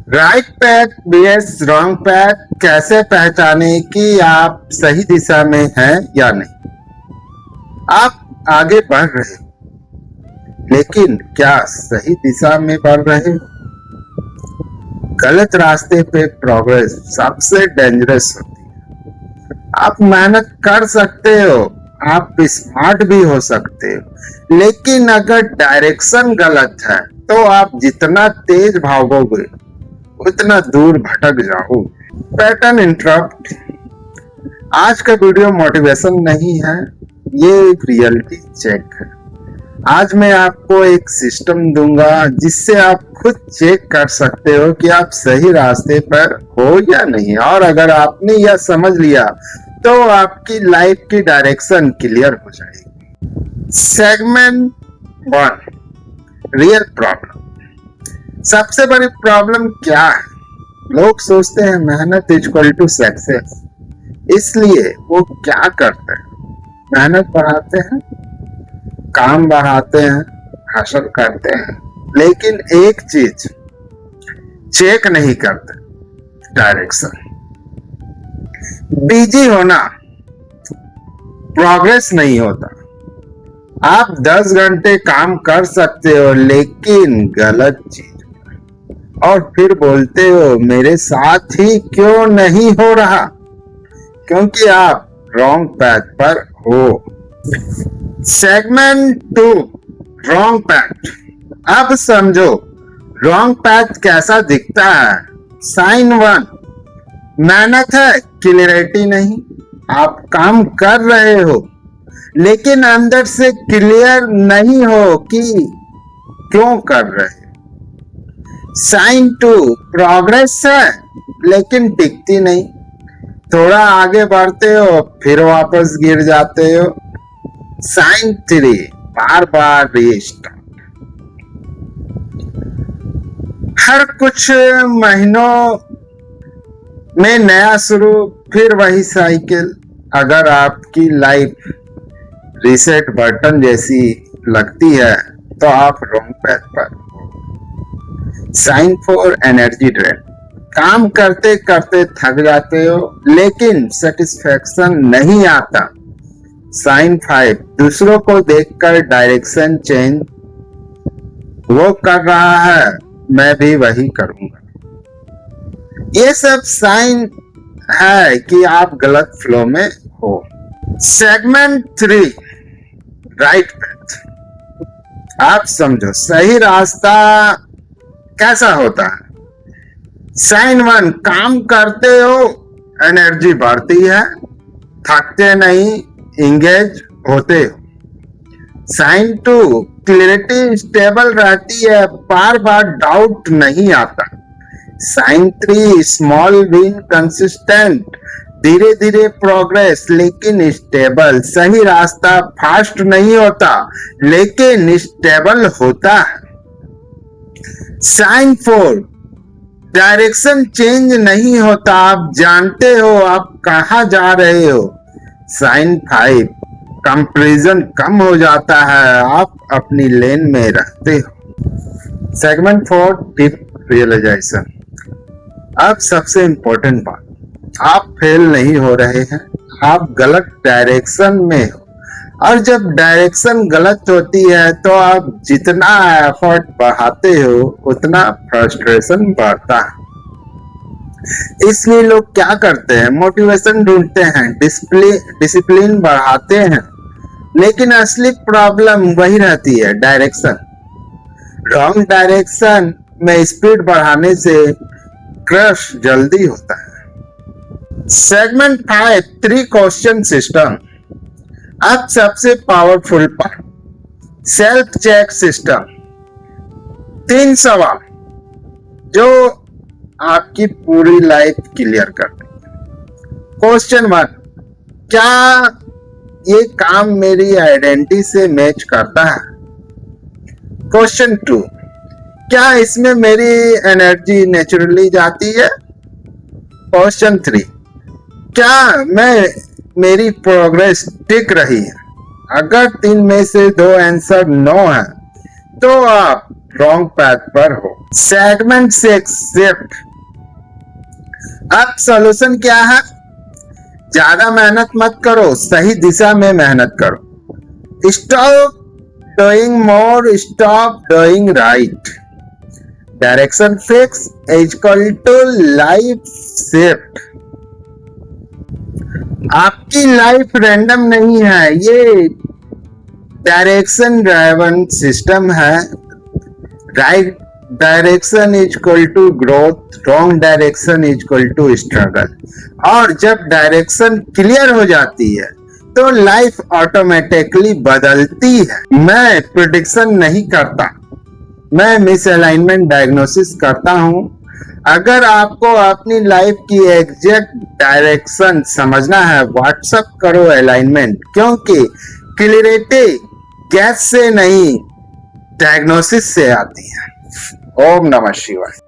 Right path VS wrong path कैसे पहचाने कि आप सही दिशा में हैं या नहीं। आप आगे बढ़ रहे हो, लेकिन क्या सही दिशा में बढ़ रहे हो? गलत रास्ते पे प्रोग्रेस सबसे डेंजरस होती है। आप मेहनत कर सकते हो, आप स्मार्ट भी हो सकते हो, लेकिन अगर डायरेक्शन गलत है तो आप जितना तेज भागोगे उतना दूर भटक जाओगे। Pattern interrupt. आज का वीडियो मोटिवेशन नहीं है, ये एक रियलिटी चेक है। आज मैं आपको एक सिस्टम दूंगा जिससे आप खुद चेक कर सकते हो कि आप सही रास्ते पर हो या नहीं, और अगर आपने यह समझ लिया तो आपकी लाइफ की डायरेक्शन क्लियर हो जाएगी। Segment 1, real problem. सबसे बड़ी प्रॉब्लम क्या है? लोग सोचते हैं मेहनत इक्वल टू सक्सेस, इसलिए वो क्या करते हैं? मेहनत बढ़ाते हैं, काम बढ़ाते हैं, हासिल करते हैं, लेकिन एक चीज चेक नहीं करते, डायरेक्शन। बिजी होना प्रोग्रेस नहीं होता। आप 10 घंटे काम कर सकते हो लेकिन गलत चीज, और फिर बोलते हो मेरे साथ ही क्यों नहीं हो रहा, क्योंकि आप रॉन्ग पैथ पर हो। Segment 2, wrong path. अब समझो रॉन्ग पैथ कैसा दिखता है। साइन 1, मेहनत है, क्लियरिटी नहीं। आप काम कर रहे हो लेकिन अंदर से क्लियर नहीं हो कि क्यों कर रहे हो। साइन 2, प्रोग्रेस है लेकिन टिकती नहीं। थोड़ा आगे बढ़ते हो फिर वापस गिर जाते हो। साइन 3, बार बार रीस्टार्ट। हर कुछ महीनों में नया शुरू, फिर वही साइकिल। अगर आपकी लाइफ रीसेट बटन जैसी लगती है तो आप रॉन्ग पैथ पर हो। Sign 4, energy drain. काम करते करते थक जाते हो लेकिन सेटिस्फैक्शन नहीं आता। साइन 5, दूसरों को देखकर डायरेक्शन चेंज, वो कर रहा है मैं भी वही करूंगा। ये सब साइन है कि आप गलत फ्लो में हो। Segment 3, right path. आप समझो सही रास्ता कैसा होता है। साइन 1, काम करते हो, एनर्जी बढ़ती है, थकते नहीं, इंगेज होते हो। साइन 2, क्लैरिटी स्टेबल रहती है, बार बार डाउट नहीं आता। साइन 3, स्मॉल विन कंसिस्टेंट, धीरे धीरे प्रोग्रेस लेकिन स्टेबल। सही रास्ता फास्ट नहीं होता लेकिन स्टेबल होता है। साइन 4, डायरेक्शन चेंज नहीं होता, आप जानते हो आप कहां जा रहे हो। साइन 5, कंपैरिजन कम हो जाता है, आप अपनी लेन में रहते हो। Segment 4, deep realisation. अब सबसे इंपॉर्टेंट बात, आप फेल नहीं हो रहे हैं, आप गलत डायरेक्शन में हो। और जब डायरेक्शन गलत होती है तो आप जितना एफर्ट बढ़ाते हो उतना फ्रस्ट्रेशन बढ़ता है। इसलिए लोग क्या करते हैं, मोटिवेशन ढूंढते हैं, डिसिप्लिन बढ़ाते हैं, लेकिन असली प्रॉब्लम वही रहती है, डायरेक्शन। रॉन्ग डायरेक्शन में स्पीड बढ़ाने से क्रश जल्दी होता है। Segment 5, 3 question system. अब सबसे powerful part, self check system. 3 सवाल जो आपकी पूरी लाइफ क्लियर कर देंगे। क्वेश्चन 1, क्या ये काम मेरी आइडेंटिटी से मैच करता है? क्वेश्चन 2, क्या इसमें मेरी एनर्जी नेचुरली जाती है? क्वेश्चन 3, क्या मेरी प्रोग्रेस टिक रही है? अगर 3 में से 2 आंसर नो है तो आप रॉन्ग पैथ पर हो। Segment 6 shift. अब सॉल्यूशन क्या है? ज्यादा मेहनत मत करो, सही दिशा में मेहनत करो। Stop doing more, stop doing right. Direction fix equal to life shift. आपकी लाइफ रैंडम नहीं है, ये डायरेक्शन ड्राइवन सिस्टम है। Right direction is equal to growth, wrong direction is equal to struggle. और जब डायरेक्शन क्लियर हो जाती है तो लाइफ ऑटोमेटिकली बदलती है। मैं प्रिडिक्शन नहीं करता, मैं मिस अलाइनमेंट डायग्नोसिस करता हूं। अगर आपको अपनी लाइफ की एग्जैक्ट डायरेक्शन समझना है, व्हाट्सएप करो अलाइनमेंट, क्योंकि क्लियरिटी गैस से नहीं डायग्नोसिस से आती है। ओम नमः शिवाय।